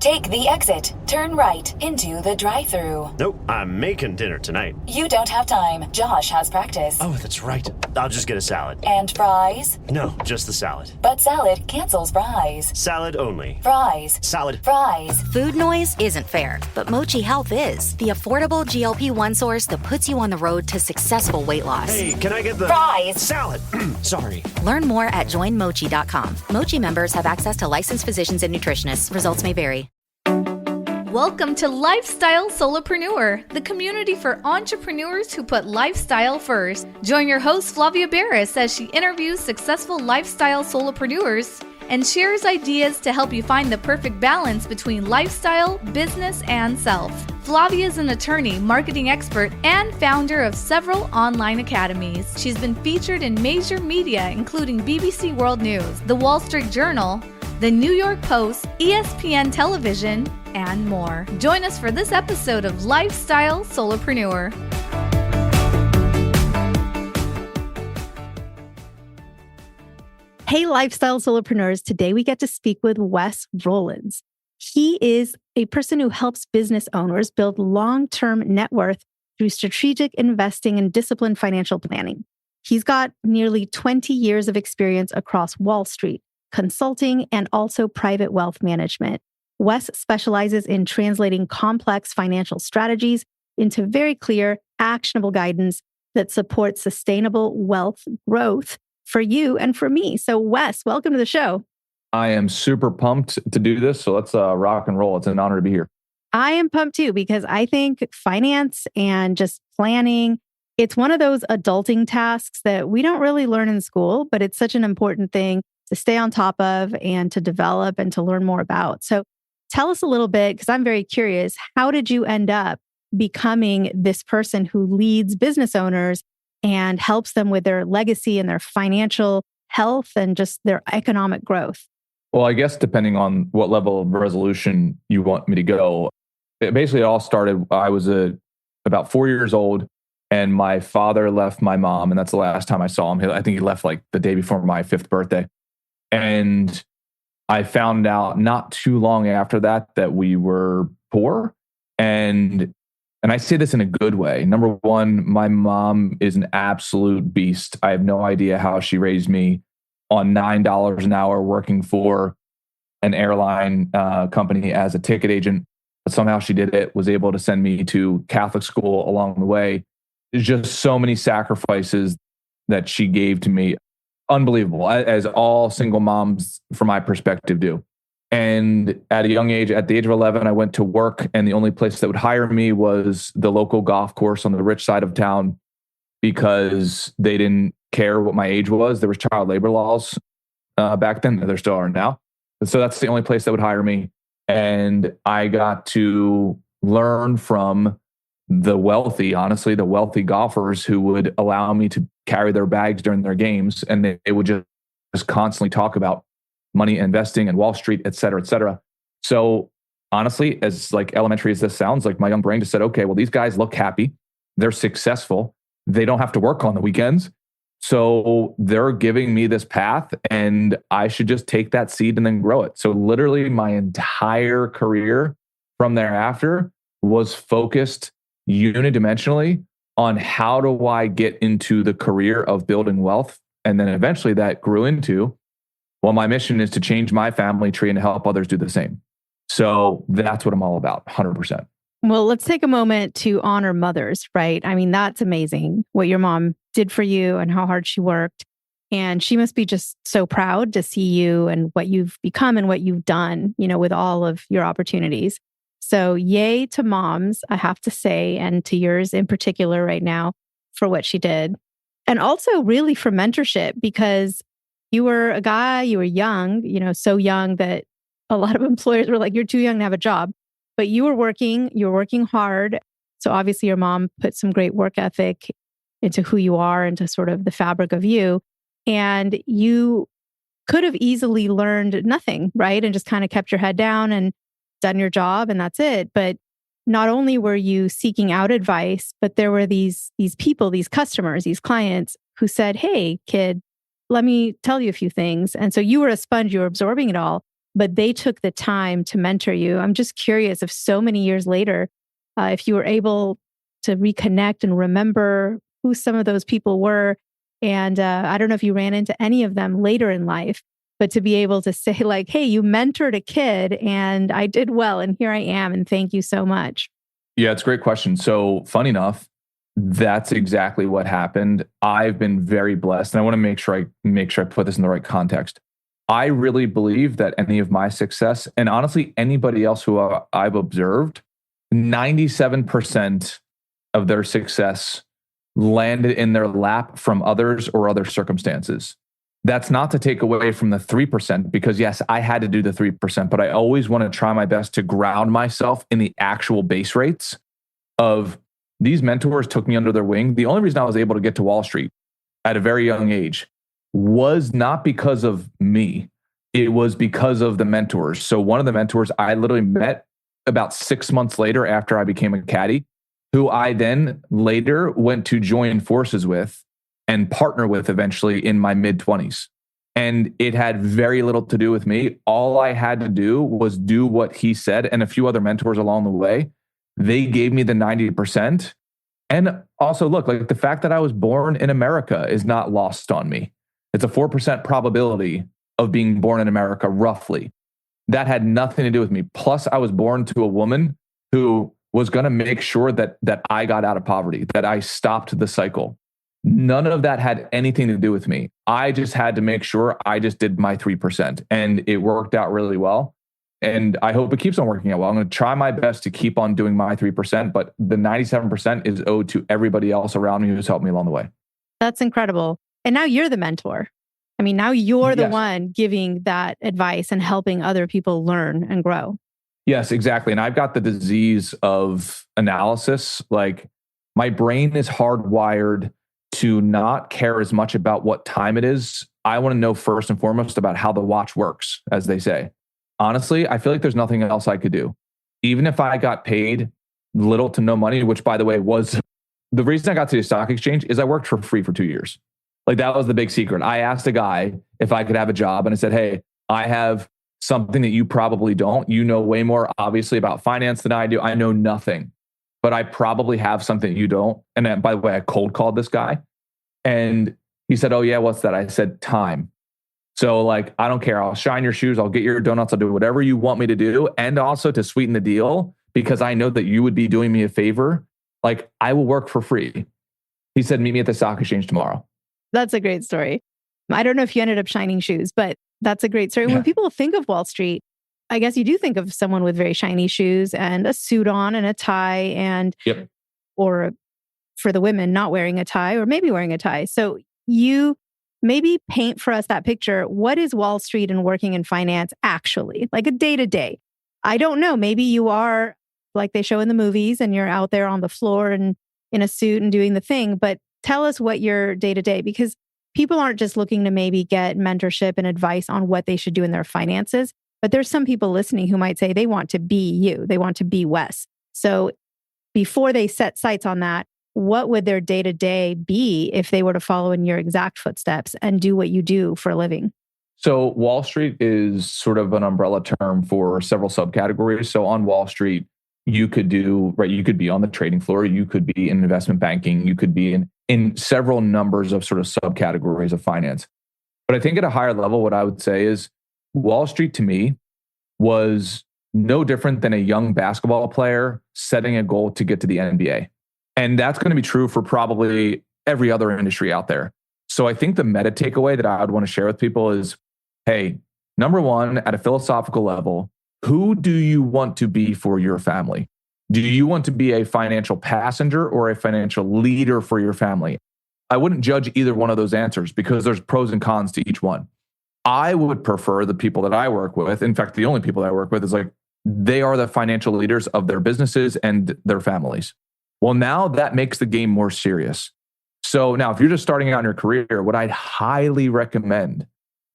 Take the exit. Turn right into the drive-thru. Nope, I'm making dinner tonight. You don't have time. Josh has practice. Oh, that's right. I'll just get a salad. And fries? No, just the salad. But salad cancels fries. Salad only. Fries. Salad. Fries. Food noise isn't fair, but Mochi Health is. The affordable GLP-1 source that puts you on the road to successful weight loss. Hey, can I get the... Fries. Salad. Sorry. Learn more at joinmochi.com. Mochi members have access to licensed physicians and nutritionists. Results may vary. Welcome to Lifestyle Solopreneur, the community for entrepreneurs who put lifestyle first. Join your host, Flavia Barris, as she interviews successful lifestyle solopreneurs and shares ideas to help you find the perfect balance between lifestyle, business, and self. Flavia is an attorney, marketing expert, and founder of several online academies. She's been featured in major media, including BBC World News, The Wall Street Journal, The New York Post, ESPN Television, and more. Join us for this episode of Lifestyle Solopreneur. Hey, Lifestyle Solopreneurs. Today we get to speak with Wes Rowlands. He is a person who helps business owners build long-term net worth through strategic investing and disciplined financial planning. He's got nearly 20 years of experience across Wall Street, consulting, and also private wealth management. Wes specializes in translating complex financial strategies into very clear, actionable guidance that supports sustainable wealth growth for you and for me. So Wes, welcome to the show. I am super pumped to do this. So let's rock and roll. It's an honor to be here. I am pumped too, because I think finance and just planning, it's one of those adulting tasks that we don't really learn in school, but it's such an important thing to stay on top of and to develop and to learn more about. So tell us a little bit, because I'm very curious, how did you end up becoming this person who leads business owners and helps them with their legacy and their financial health and just their economic growth? Well, I guess depending on what level of resolution you want me to go, it all started, I was about 4 years old and my father left my mom, and that's the last time I saw him. I think he left like the day before my 5th birthday. And I found out not too long after that we were poor. And I say this in a good way. Number one, my mom is an absolute beast. I have no idea how she raised me on $9 an hour working for an airline company as a ticket agent. But somehow she did it, was able to send me to Catholic school along the way. There's just so many sacrifices that she gave to me. Unbelievable, as all single moms, from my perspective, do. And at a young age, at the age of 11, I went to work, and the only place that would hire me was the local golf course on the rich side of town, because they didn't care what my age was. There was child labor laws back then. There still are now. So that's the only place that would hire me. And I got to learn from the wealthy golfers who would allow me to carry their bags during their games. And they would just constantly talk about money, investing, and Wall Street, et cetera, et cetera. So honestly, as like elementary as this sounds, like my young brain just said, okay, well, these guys look happy. They're successful. They don't have to work on the weekends. So they're giving me this path, and I should just take that seed and then grow it. So literally my entire career from thereafter was focused unidimensionally on how do I get into the career of building wealth. And then eventually that grew into, well, my mission is to change my family tree and to help others do the same. So that's what I'm all about, 100%. Well, let's take a moment to honor mothers, right? I mean, that's amazing what your mom did for you and how hard she worked. And she must be just so proud to see you and what you've become and what you've done, with all of your opportunities. So yay to moms, I have to say, and to yours in particular right now for what she did. And also really for mentorship, because you were a guy, you were young, so young that a lot of employers were like, you're too young to have a job. But you were working hard. So obviously your mom put some great work ethic into who you are, into sort of the fabric of you. And you could have easily learned nothing, right? And just kind of kept your head down and done your job and that's it. But not only were you seeking out advice, but there were these people, these customers, these clients who said, hey, kid, let me tell you a few things. And so you were a sponge, you were absorbing it all. but they took the time to mentor you. I'm just curious if so many years later, if you were able to reconnect and remember who some of those people were. And I don't know if you ran into any of them later in life, but to be able to say like, hey, you mentored a kid and I did well and here I am and thank you so much. Yeah, it's a great question. So funny enough, that's exactly what happened. I've been very blessed and I want to make sure I put this in the right context. I really believe that any of my success, and honestly, anybody else who I've observed, 97% of their success landed in their lap from others or other circumstances. That's not to take away from the 3%, because yes, I had to do the 3%, but I always want to try my best to ground myself in the actual base rates of these mentors took me under their wing. The only reason I was able to get to Wall Street at a very young age was not because of me. It was because of the mentors. So one of the mentors I literally met about 6 months later after I became a caddy, who I then later went to join forces with and partner with eventually in my mid-20s. And it had very little to do with me. All I had to do was do what he said, and a few other mentors along the way. They gave me the 90%. And also, look, like the fact that I was born in America is not lost on me. It's a 4% probability of being born in America, roughly. That had nothing to do with me. Plus, I was born to a woman who was going to make sure that I got out of poverty, that I stopped the cycle. None of that had anything to do with me. I just had to make sure I just did my 3%, and it worked out really well. And I hope it keeps on working out well. I'm going to try my best to keep on doing my 3%, but the 97% is owed to everybody else around me who's helped me along the way. That's incredible. And now you're the mentor. I mean, now you're the Yes. one giving that advice and helping other people learn and grow. Yes, exactly. And I've got the disease of analysis. Like my brain is hardwired to not care as much about what time it is. I want to know first and foremost about how the watch works, as they say. Honestly, I feel like there's nothing else I could do. Even if I got paid little to no money, which by the way was the reason I got to the stock exchange, is I worked for free for 2 years. Like that was the big secret. I asked a guy if I could have a job and I said, hey, I have something that you probably don't. You know way more obviously about finance than I do. I know nothing, but I probably have something you don't. And then, by the way, I cold called this guy and he said, oh yeah, what's that? I said, time. So like, I don't care. I'll shine your shoes. I'll get your donuts. I'll do whatever you want me to do. And also to sweeten the deal, because I know that you would be doing me a favor. Like I will work for free. He said, meet me at the stock exchange tomorrow. That's a great story. I don't know if you ended up shining shoes, but that's a great story. Yeah. When people think of Wall Street, I guess you do think of someone with very shiny shoes and a suit on and a tie and, Yep. or for the women, not wearing a tie or maybe wearing a tie. So you maybe paint for us that picture. What is Wall Street and working in finance actually? Like a day to day? I don't know. Maybe you are like they show in the movies and you're out there on the floor and in a suit and doing the thing, but tell us what your day to day, because people aren't just looking to maybe get mentorship and advice on what they should do in their finances, but there's some people listening who might say they want to be you. They want to be Wes. So before they set sights on that, what would their day to day be if they were to follow in your exact footsteps and do what you do for a living? So Wall Street is sort of an umbrella term for several subcategories. So on Wall Street, you could be on the trading floor, you could be in investment banking, you could be in several numbers of sort of subcategories of finance. But I think at a higher level, what I would say is Wall Street to me was no different than a young basketball player setting a goal to get to the NBA. And that's going to be true for probably every other industry out there. So I think the meta takeaway that I would want to share with people is, hey, number one, at a philosophical level, who do you want to be for your family? Do you want to be a financial passenger or a financial leader for your family? I wouldn't judge either one of those answers because there's pros and cons to each one. I would prefer the people that I work with. In fact, the only people that I work with is like, they are the financial leaders of their businesses and their families. Well, now that makes the game more serious. So now if you're just starting out in your career, what I'd highly recommend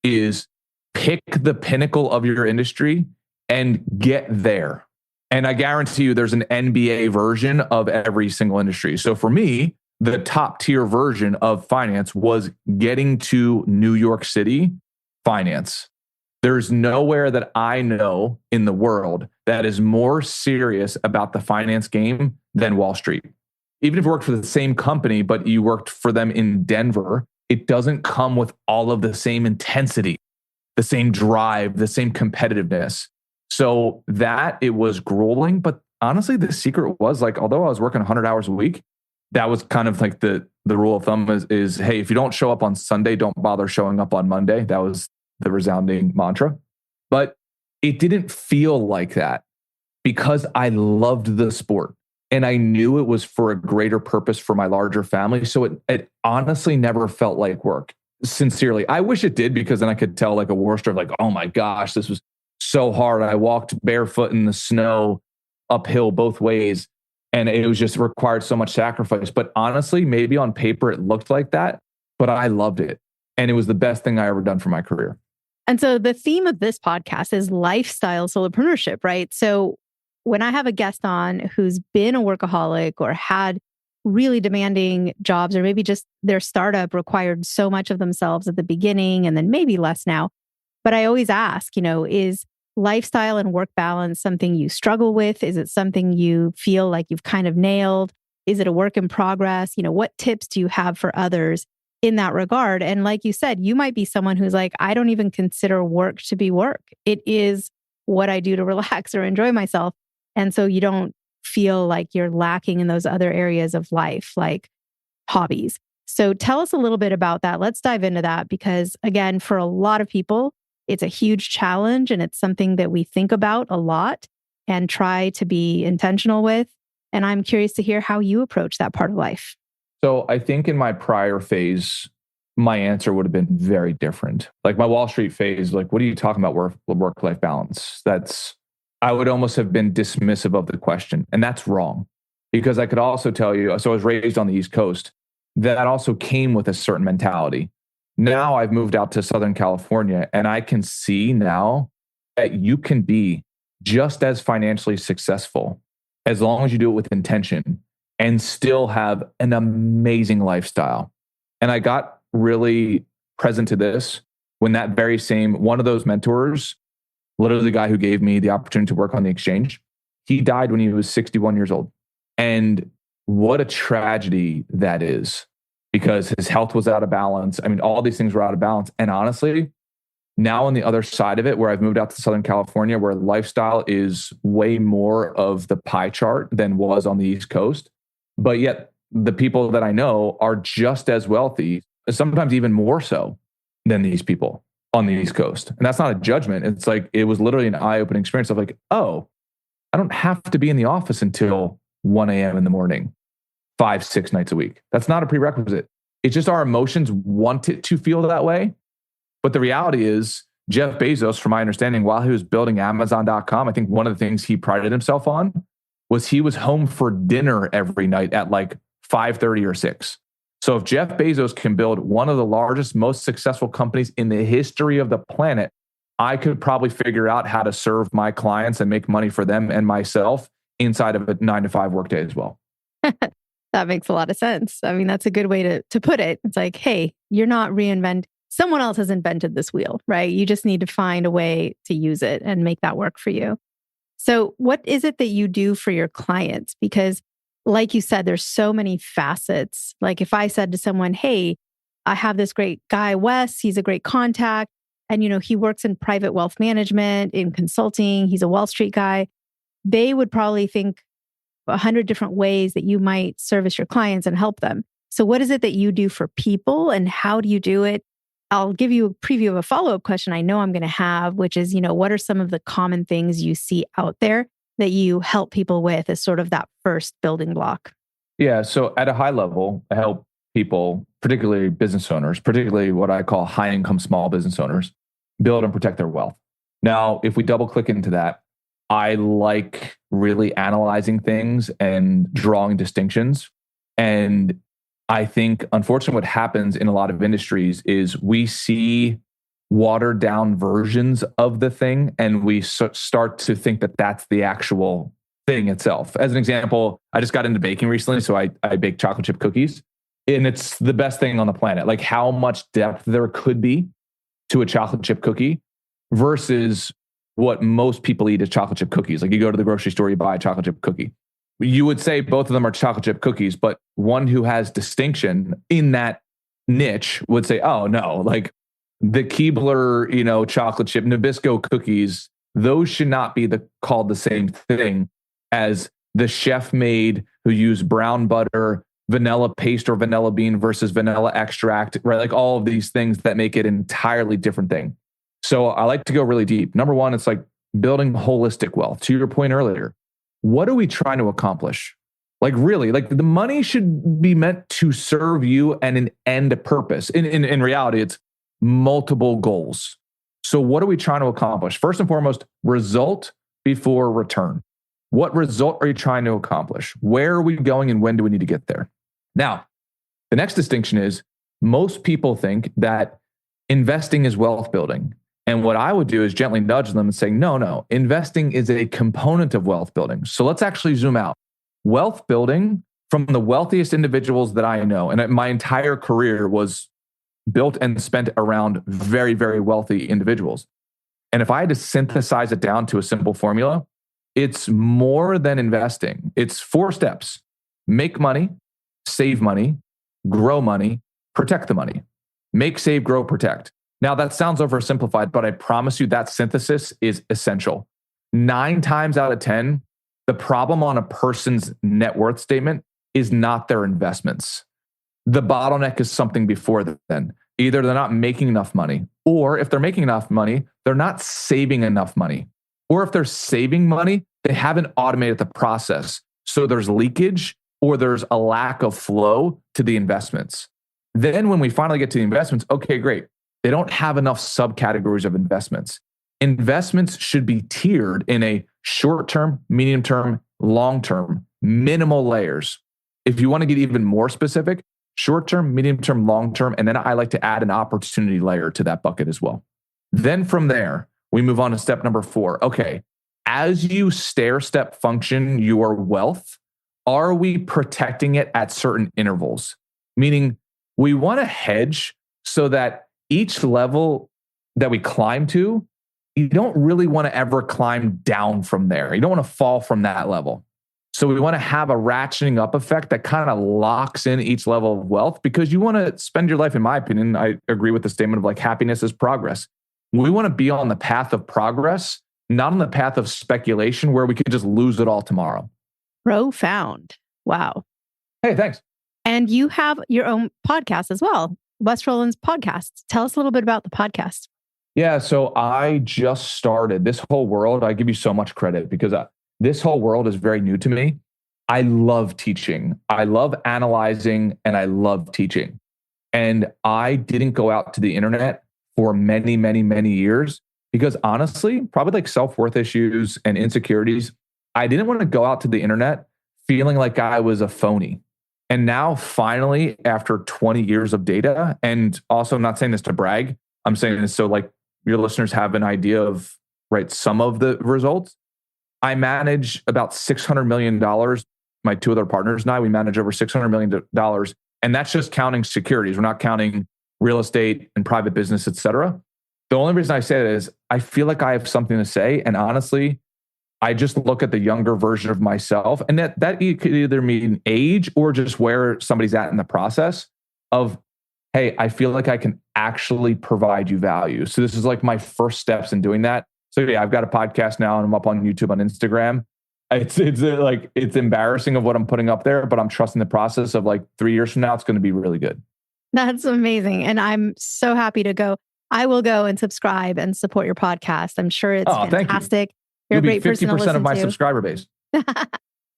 is pick the pinnacle of your industry and get there. And I guarantee you there's an NBA version of every single industry. So for me, the top tier version of finance was getting to New York City finance. There's nowhere that I know in the world that is more serious about the finance game than Wall Street. Even if you worked for the same company, but you worked for them in Denver, it doesn't come with all of the same intensity, the same drive, the same competitiveness. So that it was grueling. But honestly, the secret was like, although I was working 100 hours a week, that was kind of like the rule of thumb is, hey, if you don't show up on Sunday, don't bother showing up on Monday. That was the resounding mantra. But it didn't feel like that because I loved the sport and I knew it was for a greater purpose for my larger family. So it honestly never felt like work. Sincerely, I wish it did, because then I could tell like a war story of like, oh my gosh, this was so hard. I walked barefoot in the snow uphill both ways, and it was just required so much sacrifice. But honestly, maybe on paper it looked like that, but I loved it. And it was the best thing I ever done for my career. And so the theme of this podcast is lifestyle solopreneurship, right? So when I have a guest on who's been a workaholic or had really demanding jobs, or maybe just their startup required so much of themselves at the beginning and then maybe less now. But I always ask, is lifestyle and work balance something you struggle with? Is it something you feel like you've kind of nailed? Is it a work in progress? What tips do you have for others in that regard? And like you said, you might be someone who's like, I don't even consider work to be work. It is what I do to relax or enjoy myself. And so you don't feel like you're lacking in those other areas of life, like hobbies. So tell us a little bit about that. Let's dive into that, because again, for a lot of people, it's a huge challenge and it's something that we think about a lot and try to be intentional with. And I'm curious to hear how you approach that part of life. So I think in my prior phase, my answer would have been very different. Like my Wall Street phase, like, what are you talking about work-life balance? I would almost have been dismissive of the question. And that's wrong, because I could also tell you, so I was raised on the East Coast, that also came with a certain mentality. Now I've moved out to Southern California, and I can see now that you can be just as financially successful as long as you do it with intention and still have an amazing lifestyle. And I got really present to this when that very same one of those mentors, literally the guy who gave me the opportunity to work on the exchange, he died when he was 61 years old. And what a tragedy that is, because his health was out of balance. I mean, all these things were out of balance. And honestly, now on the other side of it, where I've moved out to Southern California, where lifestyle is way more of the pie chart than was on the East Coast, but yet the people that I know are just as wealthy, sometimes even more so than these people on the East Coast. And that's not a judgment. It's like, it was literally an eye-opening experience of like, oh, I don't have to be in the office until 1 a.m. in the morning, 5-6 nights a week. That's not a prerequisite. It's just our emotions want it to feel that way. But the reality is, Jeff Bezos, from my understanding, while he was building Amazon.com, I think one of the things he prided himself on was he was home for dinner every night at like 5:30 or 6. So if Jeff Bezos can build one of the largest, most successful companies in the history of the planet, I could probably figure out how to serve my clients and make money for them and myself inside of a 9-to-5 workday as well. That makes a lot of sense. I mean, that's a good way to put it. It's like, hey, you're not someone else has invented this wheel, right? You just need to find a way to use it and make that work for you. So what is it that you do for your clients? Because like you said, there's so many facets. Like if I said to someone, hey, I have this great guy, Wes, he's a great contact. And, he works in private wealth management, in consulting. He's a Wall Street guy. They would probably think 100 different ways that you might service your clients and help them. So what is it that you do for people and how do you do it? I'll give you a preview of a follow-up question I know I'm going to have, which is, what are some of the common things you see out there that you help people with as sort of that first building block? Yeah. So at a high level, I help people, particularly business owners, particularly what I call high income small business owners, build and protect their wealth. Now, if we double click into that, I like really analyzing things and drawing distinctions. And I think, unfortunately, what happens in a lot of industries is we see watered down versions of the thing and we start to think that that's the actual thing itself. As an example, I just got into baking recently, so I bake chocolate chip cookies, and it's the best thing on the planet. Like how much depth there could be to a chocolate chip cookie versus what most people eat is chocolate chip cookies. Like you go to the grocery store, you buy a chocolate chip cookie. You would say both of them are chocolate chip cookies, but one who has distinction in that niche would say, oh no, like the Keebler, chocolate chip Nabisco cookies, those should not be called the same thing as the chef made who used brown butter, vanilla paste or vanilla bean versus vanilla extract, right? Like all of these things that make it an entirely different thing. So I like to go really deep. Number one, it's like building holistic wealth. To your point earlier, what are we trying to accomplish? Like really, like the money should be meant to serve you and an end purpose. In reality, it's multiple goals. So what are we trying to accomplish? First and foremost, result before return. What result are you trying to accomplish? Where are we going and when do we need to get there? Now, the next distinction is most people think that investing is wealth building. And what I would do is gently nudge them and say, no, investing is a component of wealth building. So let's actually zoom out. Wealth building from the wealthiest individuals that I know, and my entire career was built and spent around very, very wealthy individuals. And if I had to synthesize it down to a simple formula, it's more than investing. It's 4 steps: make money, save money, grow money, protect the money. Make, save, grow, protect. Now that sounds oversimplified, but I promise you that synthesis is essential. 9 times out of 10, the problem on a person's net worth statement is not their investments. The bottleneck is something before then. Either they're not making enough money, or if they're making enough money, they're not saving enough money. Or if they're saving money, they haven't automated the process. So there's leakage or there's a lack of flow to the investments. Then when we finally get to the investments, okay, great. They don't have enough subcategories of investments. Investments should be tiered in a short-term, medium-term, long-term, minimal layers. If you want to get even more specific, short-term, medium-term, long-term, and then I like to add an opportunity layer to that bucket as well. Then from there, we move on to step number 4. Okay, as you stair-step function your wealth, are we protecting it at certain intervals? Meaning we want to hedge so that each level that we climb to, you don't really want to ever climb down from there. You don't want to fall from that level. So we want to have a ratcheting up effect that kind of locks in each level of wealth, because you want to spend your life, in my opinion, I agree with the statement of like happiness is progress. We want to be on the path of progress, not on the path of speculation where we could just lose it all tomorrow. Profound. Wow. Hey, thanks. And you have your own podcast as well, Wes Rowlands Podcasts. Tell us a little bit about the podcast. Yeah, so I just started this whole world. I give you so much credit because this whole world is very new to me. I love teaching. I love analyzing and I love teaching. And I didn't go out to the internet for many, many, many years because honestly, probably like self-worth issues and insecurities, I didn't want to go out to the internet feeling like I was a phony. And now finally, after 20 years of data, and also I'm not saying this to brag, I'm saying this so like your listeners have an idea of, right, some of the results. I manage about $600 million. My 2 other partners and I, we manage over $600 million. And that's just counting securities. We're not counting real estate and private business, et cetera. The only reason I say that is I feel like I have something to say. And honestly, I just look at the younger version of myself, and that could either mean age or just where somebody's at in the process of, hey, I feel like I can actually provide you value. So this is like my first steps in doing that. So yeah, I've got a podcast now and I'm up on YouTube, on Instagram. It's embarrassing of what I'm putting up there, but I'm trusting the process of like 3 years from now, it's going to be really good. That's amazing. And I'm so happy to go. I will go and subscribe and support your podcast. I'm sure it's fantastic. You're a great person to listen to. 50% of my subscriber base.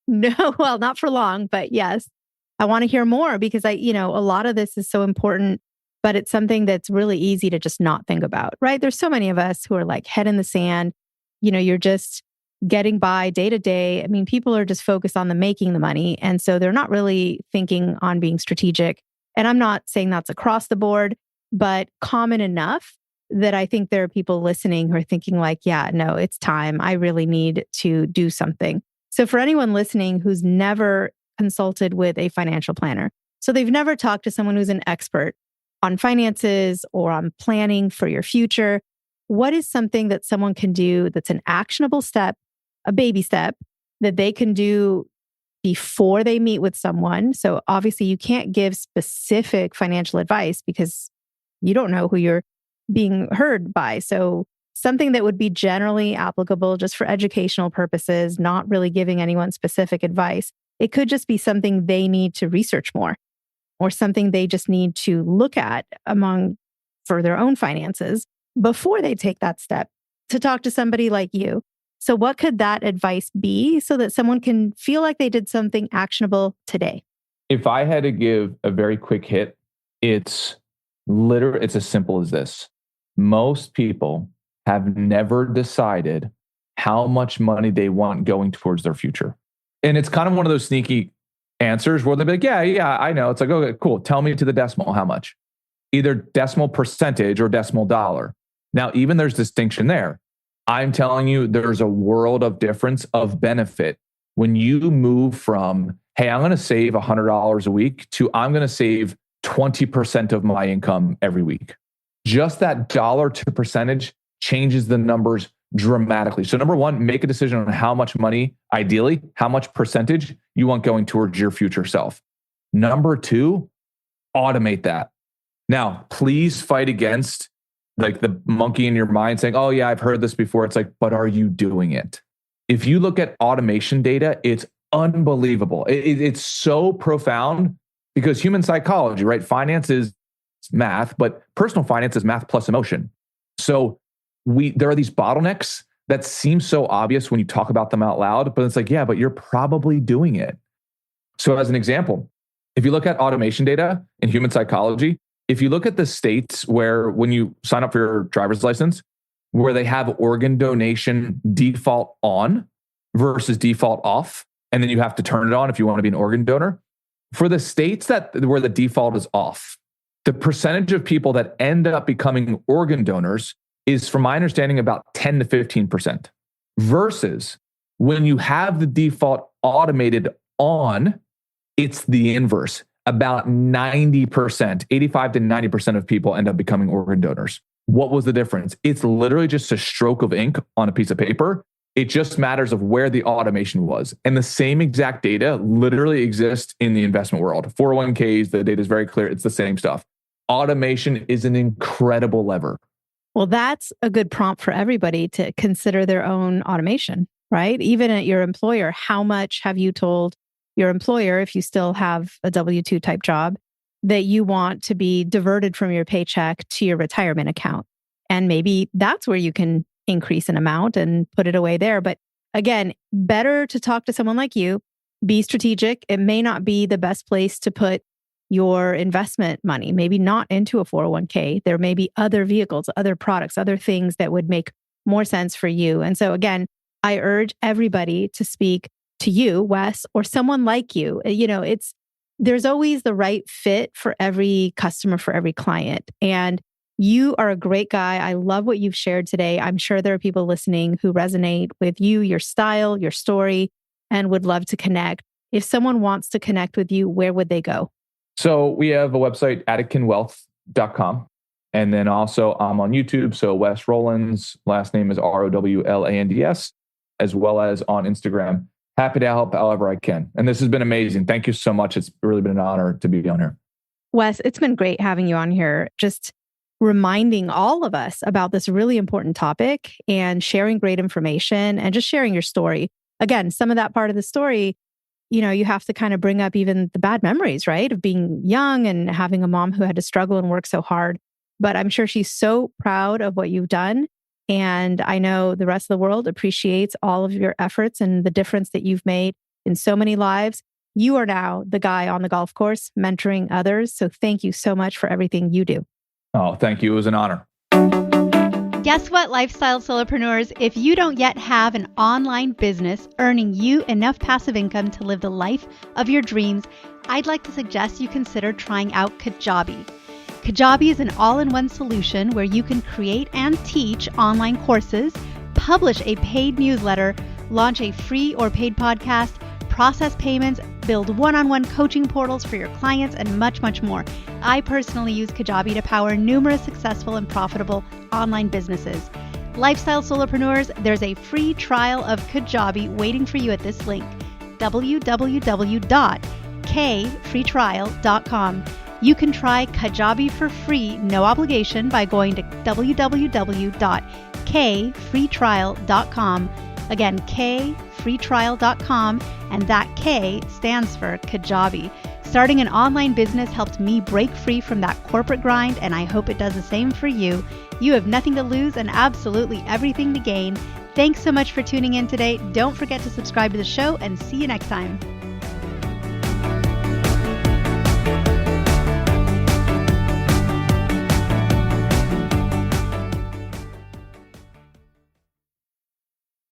No, well, not for long, but yes, I want to hear more because a lot of this is so important, but it's something that's really easy to just not think about, right? There's so many of us who are like head in the sand. You're just getting by day to day. I mean, people are just focused on making the money. And so they're not really thinking on being strategic. And I'm not saying that's across the board, but common enough that I think there are people listening who are thinking like, yeah, no, it's time. I really need to do something. So for anyone listening who's never consulted with a financial planner, so they've never talked to someone who's an expert on finances or on planning for your future, what is something that someone can do that's an actionable step, a baby step that they can do before they meet with someone? So obviously you can't give specific financial advice because you don't know who you're being heard by. So something that would be generally applicable just for educational purposes, not really giving anyone specific advice. It could just be something they need to research more or something they just need to look at for their own finances before they take that step to talk to somebody like you. So what could that advice be so that someone can feel like they did something actionable today? If I had to give a very quick hit, it's as simple as this. Most people have never decided how much money they want going towards their future. And it's kind of one of those sneaky answers where they'll be like, yeah, I know. It's like, okay, cool. Tell me to the decimal how much. Either decimal percentage or decimal dollar. Now, even there's distinction there. I'm telling you, there's a world of difference of benefit when you move from, hey, I'm going to save $100 a week to I'm going to save 20% of my income every week. Just that dollar to percentage changes the numbers dramatically. So number one, make a decision on how much money, ideally, how much percentage you want going towards your future self. Number two, automate that. Now, please fight against like the monkey in your mind saying, oh yeah, I've heard this before. It's like, but are you doing it? If you look at automation data, it's unbelievable. It's so profound because human psychology, right? Finance is math, but personal finance is math plus emotion. So there are these bottlenecks that seem so obvious when you talk about them out loud, but it's like, yeah, but you're probably doing it. So as an example, if you look at automation data in human psychology, if you look at the states where when you sign up for your driver's license, where they have organ donation default on versus default off, and then you have to turn it on if you want to be an organ donor. For the states where the default is off, the percentage of people that end up becoming organ donors is, from my understanding, about 10 to 15%. Versus when you have the default automated on, it's the inverse. About 90%, 85 to 90% of people end up becoming organ donors. What was the difference? It's literally just a stroke of ink on a piece of paper. It just matters of where the automation was. And the same exact data literally exists in the investment world. 401ks, the data is very clear. It's the same stuff. Automation is an incredible lever. Well, that's a good prompt for everybody to consider their own automation, right? Even at your employer, how much have you told your employer, if you still have a W-2 type job, that you want to be diverted from your paycheck to your retirement account? And maybe that's where you can increase an amount and put it away there. But again, better to talk to someone like you, be strategic. It may not be the best place to put your investment money, maybe not into a 401k. There may be other vehicles, other products, other things that would make more sense for you. And so again, I urge everybody to speak to you, Wes, or someone like you. There's always the right fit for every customer, for every client. And you are a great guy. I love what you've shared today. I'm sure there are people listening who resonate with you, your style, your story, and would love to connect. If someone wants to connect with you, where would they go? So we have a website, atticanwealth.com. And then also I'm on YouTube. So Wes Rowlands, last name is Rowlands, as well as on Instagram. Happy to help however I can. And this has been amazing. Thank you so much. It's really been an honor to be on here. Wes, it's been great having you on here. Just reminding all of us about this really important topic and sharing great information and just sharing your story. Again, some of that part of the story, you have to kind of bring up even the bad memories, right? Of being young and having a mom who had to struggle and work so hard. But I'm sure she's so proud of what you've done. And I know the rest of the world appreciates all of your efforts and the difference that you've made in so many lives. You are now the guy on the golf course mentoring others. So thank you so much for everything you do. Oh, thank you. It was an honor. Guess what, lifestyle solopreneurs? If you don't yet have an online business earning you enough passive income to live the life of your dreams, I'd like to suggest you consider trying out Kajabi. Kajabi is an all-in-one solution where you can create and teach online courses, publish a paid newsletter, launch a free or paid podcast, process payments, build one-on-one coaching portals for your clients, and much, much more. I personally use Kajabi to power numerous successful and profitable online businesses. Lifestyle Solopreneurs, there's a free trial of Kajabi waiting for you at this link, www.kfreetrial.com. You can try Kajabi for free, no obligation, by going to www.kfreetrial.com. Again, kfreetrial.com, and that K stands for Kajabi. Starting an online business helped me break free from that corporate grind, and I hope it does the same for you. You have nothing to lose and absolutely everything to gain. Thanks so much for tuning in today. Don't forget to subscribe to the show, and see you next time.